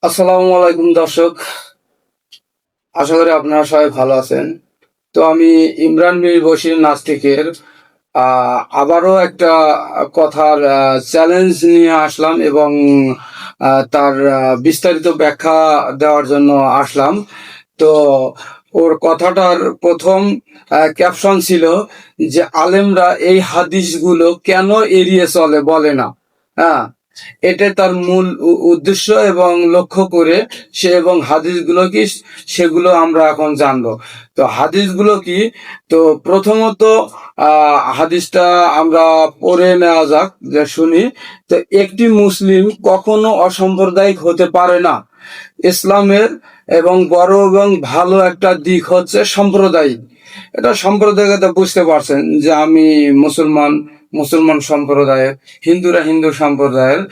আসসালামু আলাইকুম দর্শক, আশা করি আপনারা সবাই ভালো আছেন। তো আমি ইমরান মীর বশির নাস্তিকের আবারও একটা কথার চ্যালেঞ্জ নিয়ে আসলাম এবং তার বিস্তারিত ব্যাখ্যা দেওয়ার জন্য আসলাম। তো ওর কথাটার প্রথম ক্যাপশন ছিল যে আলেমরা এই হাদিসগুলো কেন এড়িয়ে চলে বলে না। হ্যাঁ, এটা তার মূল উদ্দেশ্য এবং লক্ষ্য করে সে এবং হাদিসগুলো কি সেগুলো আমরা এখন জানবো। তো হাদিসগুলো কি? তো প্রথমত হাদিসটা আমরা পড়ে নেওয়া যাক, যে শুনি। তো একটি মুসলিম কখনো অসাম্প্রদায়িক হতে পারে না। ইসলামের এবং বড় এবং ভালো একটা দিক হচ্ছে সাম্প্রদায়িক। এটা সাম্প্রদায়িকতা বুঝতে পারছেন যে আমি মুসলমান মুসলমান সম্প্রদায়ের, হিন্দুরা হিন্দু সম্প্রদায়ের।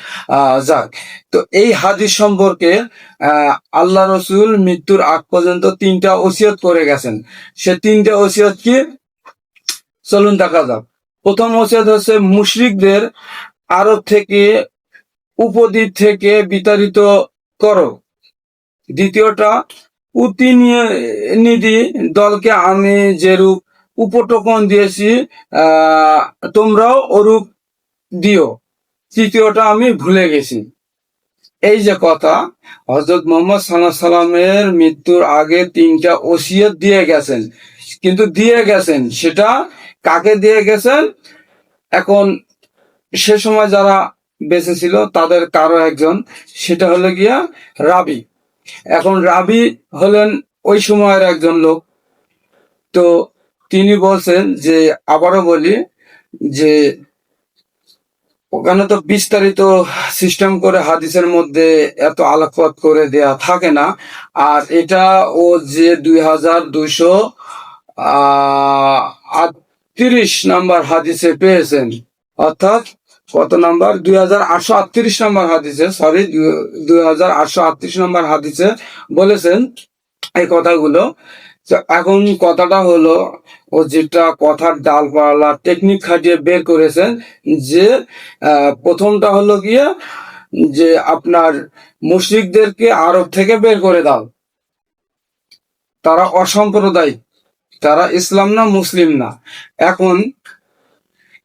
যাক, তো এই হাদিস সম্পর্কে আল্লাহ রসুল মৃত্যুর আগ পর্যন্ত 3টা ওসিয়ত করে গেছেন। সে 3টে ওসিয়ত কি? চলুন দেখা যাক। প্রথম ওসিয়ত হচ্ছে মুশরিকদের আরব থেকে, উপদ্বীপ থেকে বিতাড়িত করো। দ্বিতীয়টা, প্রতিনিধি দলকে আমি যেরূপ উপটোকন দিয়েছি তোমরাও ওরূপ দিও। তৃতীয়টা, আমি ভুলে গেছি। এই যে কথা, হযরত মুহাম্মদ সাল্লাল্লাহু আলাইহি সাল্লামের মৃত্যুর আগে 3টা ওসিয়ত দিয়ে গেছেন, কিন্তু দিয়ে গেছেন সেটা কাকে দিয়ে গেছেন? এখন সে সময় যারা বেঁচে ছিল তাদের কারো একজন, সেটা হলো গিয়া রাবি। এখন রাবি হলেন ওই সময়ের একজন লোক। তো তিনি বলছেন যে, আবারও বলি যে ওখানে তো বিস্তারিত সিস্টেম করে হাদিসের মধ্যে এত আলোকপাত করে দেয়া থাকে না। আর এটা ও যে 2838 নাম্বার হাদিসে পেয়েছেন, অর্থাৎ কত নাম্বার? 2838 নাম্বার হাদিসে, সরি, 2838 নাম্বার হাদিসে বলেছেন এই কথাগুলো। তো এখন কথাটা হলো, ও যেটা কথার ডালপালা টেকনিক খাটিয়ে বের করেছেন, যে প্রথমটা হলো গিয়ে যে আপনার মুশরিকদেরকে আরব থেকে বের করে দাও, তারা অসাম্প্রদায়িক, তারা ইসলাম না, মুসলিম না। এখন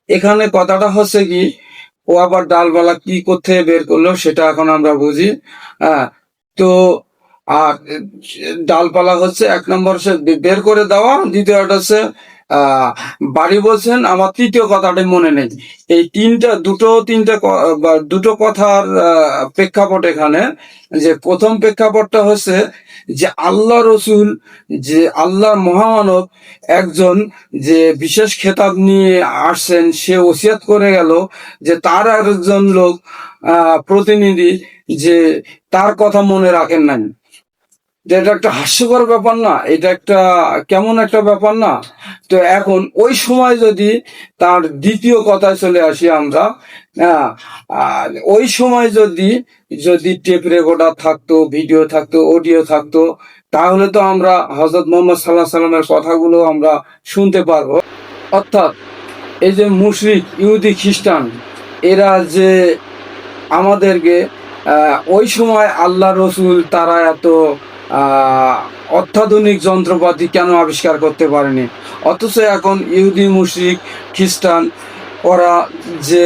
এখানে কথাটা হচ্ছে কি, ও আবার ডালপালা কি করতে বের করলো সেটা এখন আমরা বুঝি। হ্যাঁ, তো আর ডালপালা হচ্ছে 1 নম্বর হচ্ছে বের করে দেওয়া, দ্বিতীয়টা হচ্ছে বাড়ি বলছেন। আমার তৃতীয় কথাটা মনে নেই। এই দুটো কথার প্রেক্ষাপট এখানে। যে প্রথম প্রেক্ষাপটটা হচ্ছে যে আল্লাহ রসুল, যে আল্লাহর মহামানব একজন, যে বিশেষ খেতাব নিয়ে আসছেন, সে ওসিয়ত করে গেল যে তার একজন লোক প্রতিনিধি, যে তার কথা মনে রাখেন নাই। যে এটা একটা হাস্যকর ব্যাপার না? এটা একটা কেমন একটা ব্যাপার না? তো এখন ওই সময় যদি তার দ্বিতীয় কথায় চলে আসি আমরা, আর ওই সময় যদি যদি টেপ রেকর্ডার থাকতো, ভিডিও থাকতো, অডিও থাকতো, তাহলে তো আমরা হযরত মুহাম্মদ সাল্লাল্লাহু আলাইহি সাল্লামের কথাগুলো আমরা শুনতে পারবো। অর্থাৎ এই যে মুশরিক, ইহুদি, খ্রিস্টান, এরা যে আমাদেরকে ওই সময় আল্লাহ রসুল তারা এত অত্যাধুনিক যন্ত্রপাতি কেন আবিষ্কার করতে পারেনি, অথচ এখন ইহুদি, মুশরিক, খ্রিস্টান, ওরা যে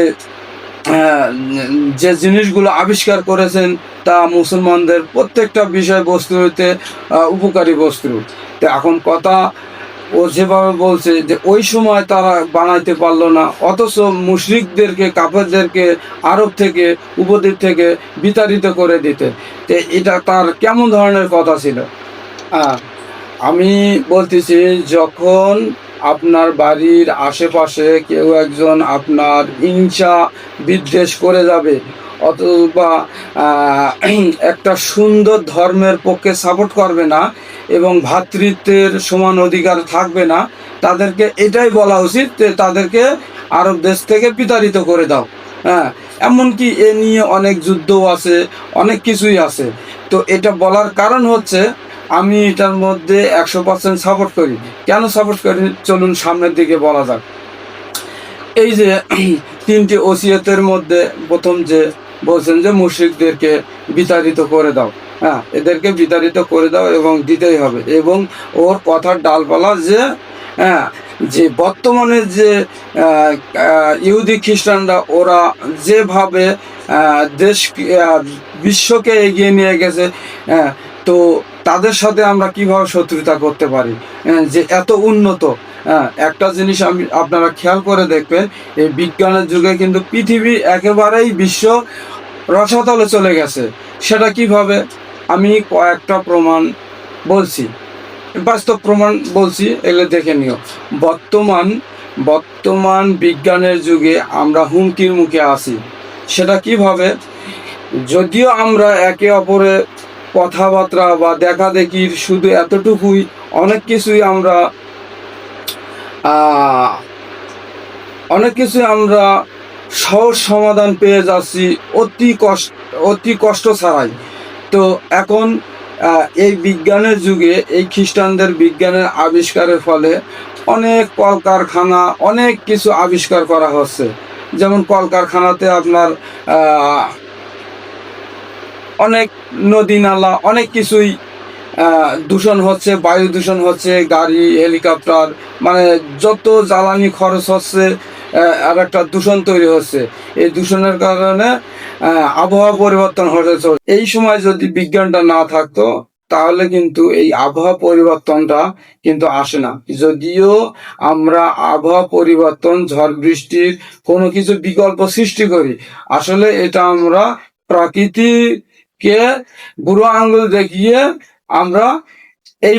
যে জিনিসগুলো আবিষ্কার করেছেন তা মুসলমানদের প্রত্যেকটা বিষয়বস্তু হইতে উপকারী বস্তু। তো এখন কথা, ও যেভাবে বলছে যে ওই সময় তারা বানাইতে পারলো না, অথচ মুশরিকদেরকে, কাফেরদেরকে আরব থেকে, উপদ্বীপ থেকে বিতাড়িত করে দিতে, তো এটা তার কেমন ধরনের কথা ছিল? আমি বলতেছি, যখন আপনার বাড়ির আশেপাশে কেউ একজন আপনার হিংসা বিদ্বেষ করে যাবে, অথবা একটা সুন্দর ধর্মের পক্ষে সাপোর্ট করবে না এবং ভ্রাতৃত্বের সমান অধিকার থাকবে না, তাদেরকে এটাই বলা উচিত যে তাদেরকে আরব দেশ থেকে বিতাড়িত করে দাও। হ্যাঁ, এমনকি এ নিয়ে অনেক যুদ্ধও আছে, অনেক কিছুই আছে। তো এটা বলার কারণ হচ্ছে, আমি এটার মধ্যে 100% সাপোর্ট করি। কেন সাপোর্ট করি চলুন সামনের দিকে বলা যাক। এই যে 3টি ওসিয়তের মধ্যে প্রথম যে বলছেন যে মুশরিকদেরকে বিতাড়িত করে দাও, হ্যাঁ, এদেরকে বিতাড়িত করে দাও এবং দিতেই হবে। এবং ওর কথার ডালপালা যে, হ্যাঁ, যে বর্তমানে যে ইহুদি খ্রিস্টানরা ওরা যেভাবে দেশ বিশ্বকে এগিয়ে নিয়ে গেছে, হ্যাঁ, তো তাদের সাথে আমরা কিভাবে শত্রুতা করতে পারি, যে এত উন্নত। হ্যাঁ, একটা জিনিস আমি আপনারা খেয়াল করে দেখবেন, এই বিজ্ঞানের যুগে কিন্তু পৃথিবী একেবারেই বিশ্ব রসাতলে চলে গেছে। সেটা কিভাবে? আমি কয়েকটা প্রমাণ বলছি, বাস্তব প্রমাণ বলছি, এগুলো দেখে নিও। বর্তমান বর্তমান বিজ্ঞানের যুগে আমরা হুমকির মুখে আছি। সেটা কিভাবে? যদিও আমরা একে অপরের কথাবার্তা বা দেখাদেখির শুধু এতটুকুই, অনেক কিছুই আমরা আহ, অনেক কিছুই আমরা সহজ সমাধান পেয়ে যাচ্ছি অতি কষ্ট ছাড়াই। তো এখন এই বিজ্ঞানের যুগে এই খ্রিস্টানদের বিজ্ঞানের আবিষ্কারের ফলে অনেক কলকারখানা, অনেক কিছু আবিষ্কার করা হচ্ছে। যেমন কলকারখানাতে আপনার অনেক নদী নালা, অনেক কিছুই দূষণ হচ্ছে, বায়ু দূষণ হচ্ছে, গাড়ি, হেলিকপ্টার, মানে যত জ্বালানি খরচ হচ্ছে, আর একটা দূষণ তৈরি হচ্ছে। এই দূষণের কারণে আবহাওয়া পরিবর্তন হতে চলছে। এই সময় যদি বিজ্ঞানটা না থাকতো, তাহলে কিন্তু এই আবহাওয়া পরিবর্তনটা কিন্তু আসে না। যদিও আমরা আবহাওয়া পরিবর্তন, ঝড় বৃষ্টির কোনো কিছু বিকল্প সৃষ্টি করি, আসলে এটা আমরা প্রকৃতিকে বুড়ো আঙ্গুল দেখিয়ে আমরা এই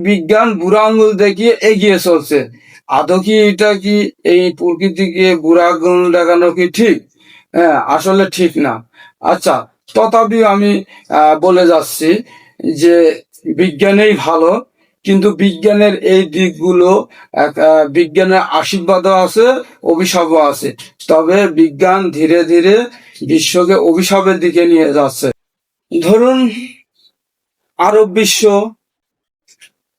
বিজ্ঞান বুড়া আঙ্গুল দেখিয়ে এগিয়ে চলছে। আদৌ কি এটা কি এই প্রকৃতিকে বুড়া আঙ্গুল দেখানো কি ঠিক? হ্যাঁ, আসলে ঠিক না। আচ্ছা, তথাপিও আমি বলে যাচ্ছি যে বিজ্ঞানেই ভালো, কিন্তু বিজ্ঞানের এই দিকগুলো বিজ্ঞানের আশীর্বাদও আছে, অভিশাপও আছে। তবে বিজ্ঞান ধীরে ধীরে বিশ্বকে অভিশাপের দিকে নিয়ে যাচ্ছে। ধরুন, আরব বিশ্ব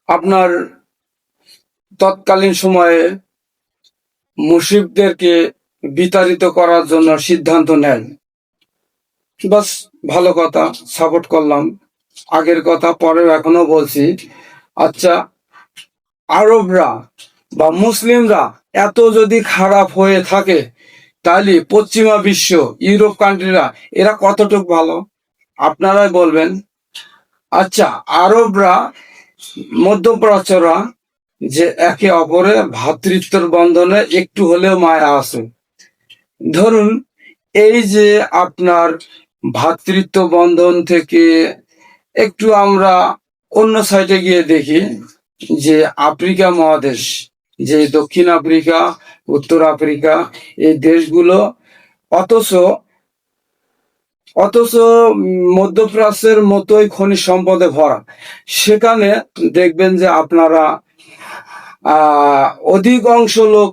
আপনার তৎকালীন সময়ে মুশরিকদেরকে বিতাড়িত করার জন্য সিদ্ধান্ত নেয়। বাস, ভালো কথা, সাপোর্ট করলাম। আগের কথা পরেও এখনো বলছি। আচ্ছা, আরবরা বা মুসলিমরা এত যদি খারাপ হয়ে থাকে, তাহলে পশ্চিমা বিশ্ব, ইউরোপ কান্ট্রিরা, এরা কতটুকু ভালো আপনারাই বলবেন। আচ্ছা, আরবরা, মধ্যপ্রাচ্যরা, যে একে অপরের ভ্রাতৃত্বের বন্ধনে একটু হলেও মায়া আছে। ধরুন, এই যে আপনার ভ্রাতৃত্ব বন্ধন থেকে একটু আমরা অন্য সাইডে গিয়ে দেখি, যে আফ্রিকা মহাদেশ, যে দক্ষিণ আফ্রিকা, উত্তর আফ্রিকা, এই দেশগুলো, অথচ অথচ মধ্যপ্রাচ্যের মতোই খনিজ সম্পদে ভরা। সেখানে দেখবেন যে আপনারা অধিকাংশ লোক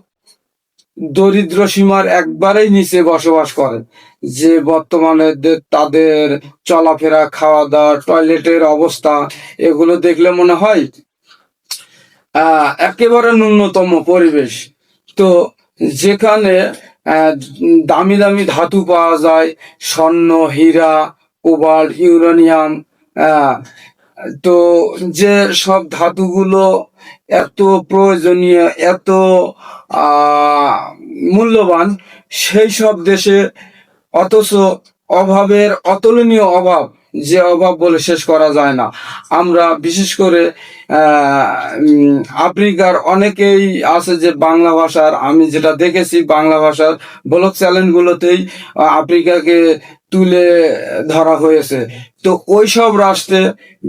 দরিদ্র সীমার একবারেই নিচে বসবাস করে। যে বর্তমানে তাদের চলাফেরা, খাওয়া দাওয়া, টয়লেটের অবস্থা, এগুলো দেখলে মনে হয় একেবারে ন্যূনতম পরিবেশ। তো যেখানে দামি দামি ধাতু পাওয়া যায়, স্বর্ণ, হীরা, কোবাল্ট, ইউরেনিয়াম, তো যে সব ধাতুগুলো এত প্রয়োজনীয়, এত মূল্যবান, সেই সব দেশে অথচ অভাবের অতুলনীয় অভাব, যে অভাব বলে শেষ করা যায় না। আমরা বিশেষ করে আফ্রিকার অনেকেই আছে যে বাংলা ভাষার, আমি যেটা দেখেছি, বাংলা ভাষার ব্লগ চ্যানেলগুলোতেই আফ্রিকাকে তুলে ধরা হয়েছে। তো ওই সব রাষ্ট্রে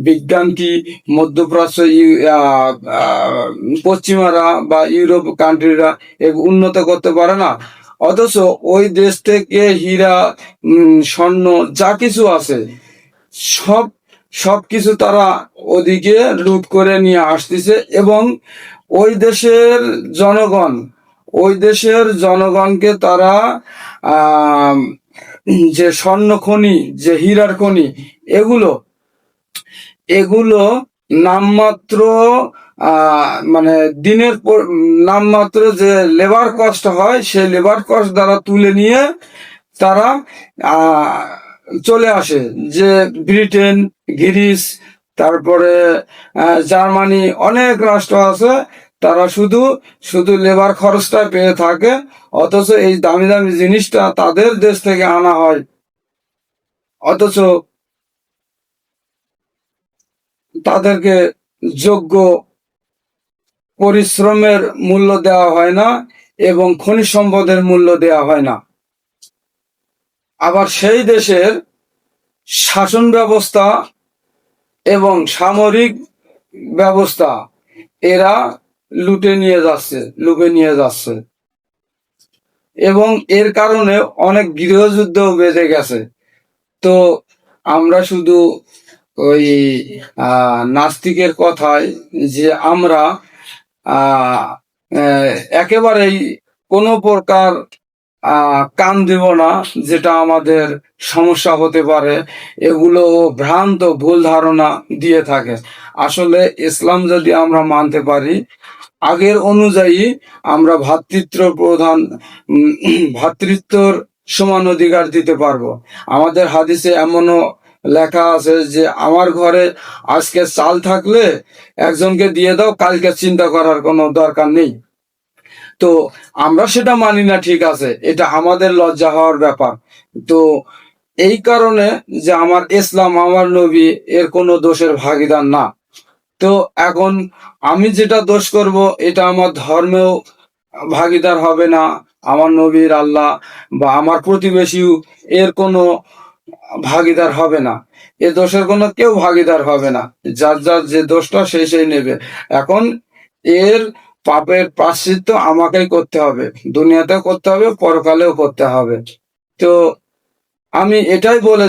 বিজ্ঞান কি মধ্যপ্রাচ্য, পশ্চিমারা বা ইউরোপ কান্ট্রিরা উন্নত করতে পারে না? অথচ ওই দেশ থেকে হীরা, স্বর্ণ, যা কিছু আছে, সব সবকিছু তারা ওদিকে লুট করে নিয়ে আসতেছে। এবং ওই দেশের জনগণ, ওই দেশের জনগণকে তারা যে স্বর্ণ খনি, যে হীরার খনি, এগুলো এগুলো নামমাত্র মানে দিনের নামমাত্র যে লেবার কস্ট হয়, সেই লেবার কস্ট দ্বারা তুলে নিয়ে তারা আহ, চলে আসে, যে ব্রিটেন, গ্রিস, তারপরে জার্মানি, অনেক রাষ্ট্র আছে, তারা শুধু শুধু লেবার খরচটা পেয়ে থাকে, অথচ এই দামি দামি জিনিসটা তাদের দেশ থেকে আনা হয়, অথচ তাদেরকে যোগ্য পরিশ্রমের মূল্য দেওয়া হয় না এবং খনিজ সম্পদের মূল্য দেওয়া হয় না। আবার সেই দেশের শাসন ব্যবস্থা এবং সামরিক ব্যবস্থা এরা লুটে নিয়ে যাচ্ছে এবং এর কারণে অনেক গৃহযুদ্ধ বেঁধে গেছে। তো আমরা শুধু ওই নাস্তিকের কথায়, যে আমরা আহ, একেবারেই কোনো প্রকার কান দেব না, যেটা আমাদের সমস্যা হতে পারে, এগুলো ভ্রান্ত ভুল ধারণা দিয়ে থাকে। আসলে ইসলাম যদি আমরা মানতে পারি আগের অনুযায়ী, আমরা ভ্রাতৃত্বর সমান অধিকার দিতে পারবো। আমাদের হাদিসে এমনও লেখা আছে যে আমার ঘরে আজকে চাল থাকলে একজনকে দিয়ে দাও, কালকে চিন্তা করার কোনো দরকার নেই। তো আমরা সেটা মানি না, ঠিক আছে, এটা আমাদের লজ্জা হওয়ার ব্যাপার। তো এই কারণে যে আমার ইসলাম, আমার নবী এর কোনো দোষের ভাগিদার না। তো এখন আমি যেটা দোষ করব, এটা আমার ধর্মেও ভাগিদার হবে না, আমার নবীর, আল্লাহ বা আমার প্রতিবেশীও এর কোনো ভাগিদার হবে না। এ দোষের কোনো কেউ ভাগিদার হবে না। যার যার যে দোষটা সেই নেবে। এখন এর পাপের প্রায়শ্চিত্ত আমাকেই করতে হবে, দুনিয়াতেও করতে হবে, পরকালেও করতে হবে। তো আমি এটাই বলে